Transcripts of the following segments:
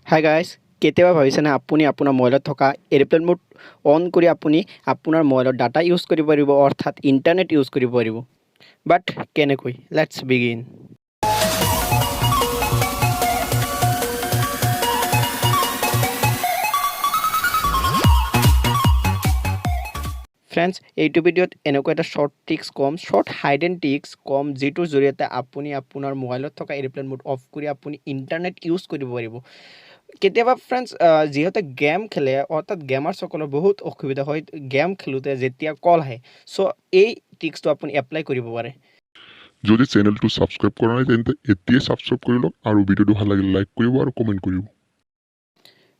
hi guys কেতিয়াবা ভাবিছেনে আপুনি আপোনাৰ মোবাইলত থকা এৰোপ্লেন মোড অন কৰি আপুনি আপোনাৰ মোবাইলৰ ডাটা ইউজ কৰিব পাৰিব অৰ্থাৎ ইণ্টাৰনেট ইউজ কৰিব পাৰিব বাট কেনেকৈ লেটছ বিগিন ফ্ৰেণ্ডছ এইটো ভিডিঅ'ত এনেকুৱা এটা শ্বৰ্ট ট্ৰিক্স ক'ম শ্বৰ্ট হাইডেন ট্ৰিক্স ক'ম যিটোৰ জৰিয়তে আপুনি আপোনাৰ মোবাইলত থকা এৰোপ্লেন মোড অফ কৰি আপুনি ইণ্টাৰনেট ইউজ কৰিব পাৰিব কেতিয়াবা ফ্ৰেণ্ডছ যিহেতু গেম খেলে অৰ্থাৎ গেমাৰ্ছসকলৰ বহুত অসুবিধা হয় গেম খেলোঁতে যেতিয়া কল আহে চ' এই ট্ৰিক্সটো আপুনি এপ্লাই কৰিব পাৰে যদি চেনেলটো সাবস্ক্ৰাইব কৰা নাই তেন্তে এতিয়াই সাবস্ক্ৰাইব কৰি লওক আৰু ভিডিঅ'টো ভাল লাগিলে লাইক কৰিব আৰু কমেণ্ট কৰিব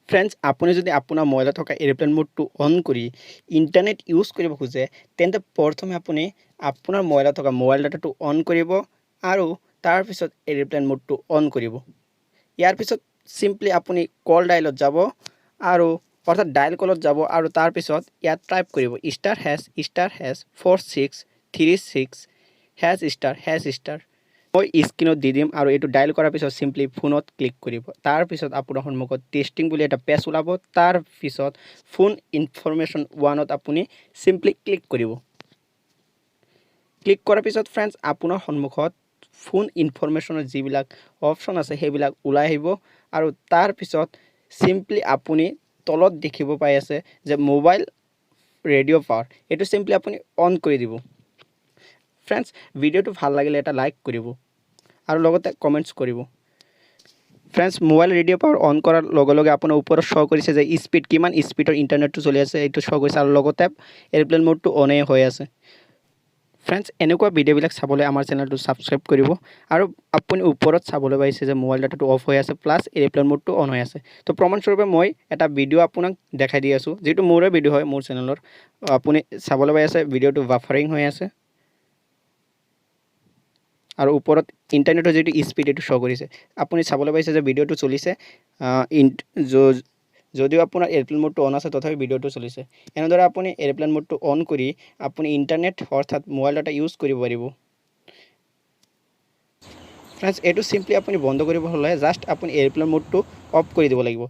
ফ্ৰেণ্ডছ আপুনি যদি আপোনাৰ মোবাইলত থকা এৰোপ্লেন মোডটো অন কৰি ইণ্টাৰনেট ইউজ কৰিব খোজে তেন্তে প্ৰথমে আপুনি আপোনাৰ মোবাইলত থকা মোবাইল ডাটাটো অন কৰিব আৰু তাৰপিছত এৰোপ্লেন মোডটো অন কৰিব ইয়াৰ পিছত চিম্পলি আপুনি কল ডাইলত যাব আৰু অৰ্থাৎ ডাইল কলত যাব আৰু তাৰপিছত ইয়াত টাইপ কৰিব ***4636##* মই স্ক্ৰীনত দি দিম আৰু এইটো ডাইল কৰাৰ পিছত চিম্পলি ফোনত ক্লিক কৰিব তাৰপিছত আপোনাৰ সন্মুখত টেষ্টিং বুলি এটা পেজ ওলাব তাৰপিছত ফোন ইনফৰমেশ্যন ওৱানত আপুনি চিম্পলি ক্লিক কৰিব ক্লিক কৰাৰ পিছত ফ্ৰেণ্ডছ আপোনাৰ সন্মুখত ফোন ইনফৰমেশ্যনৰ যিবিলাক অপশ্যন আছে সেইবিলাক ওলাই আহিব আৰু তাৰপিছত চিম্পলি আপুনি তলত দেখিব পাই আছে যে মোবাইল ৰেডিঅ' পাৱাৰ এইটো চিম্পলি আপুনি অন কৰি দিব ফ্ৰেণ্ডছ ভিডিঅ'টো ভাল লাগিলে এটা লাইক কৰিব আৰু লগতে কমেণ্টছ কৰিব friends mobile radio' power on কৰাৰ লগে লগে আপোনাৰ ওপৰত শ্ব' কৰিছে যে স্পীড কিমান স্পীডৰ ইণ্টাৰনেটটো চলি আছে এইটো শ্ব' কৰিছে আৰু লগতে এৰোপ্লেন মোডটো অনেই হৈ আছে ফ্ৰেণ্ডছ এনেকুৱা ভিডিঅ'বিলাক চাবলৈ আমাৰ চেনেলটো ছাবস্ক্ৰাইব কৰিব আৰু আপুনি ওপৰত চাবলৈ পাইছে যে মোবাইল ডাটাটো অফ হৈ আছে প্লাছ এৰোপ্লেন মোডটো অন হৈ আছে তো প্ৰমাণস্বৰূপে মই এটা ভিডিঅ' আপোনাক দেখাই দি আছোঁ যিটো মোৰে ভিডিঅ' হয় মোৰ চেনেলৰ আপুনি চাবলৈ পাই আছে ভিডিঅ'টো বাফাৰিং হৈ আছে আৰু ওপৰত ইণ্টাৰনেটৰ যিটো স্পীড এইটো শ্ব' কৰিছে আপুনি চাবলৈ পাইছে যে ভিডিঅ'টো চলিছে যদিও আপোনাৰ এৰোপ্লেন মোডটো অন আছে তথাপি ভিডিঅ'টো চলিছে এনেদৰে আপুনি এৰোপ্লেন মোডটো অন কৰি আপুনি ইণ্টাৰনেট অৰ্থাৎ মোবাইল ডাটা ইউজ কৰিব পাৰিব ফ্ৰেণ্ডছ এইটো চিম্পলি আপুনি বন্ধ কৰিব হ'লে জাষ্ট আপুনি এৰোপ্লেন মোডটো অফ কৰি দিব লাগিব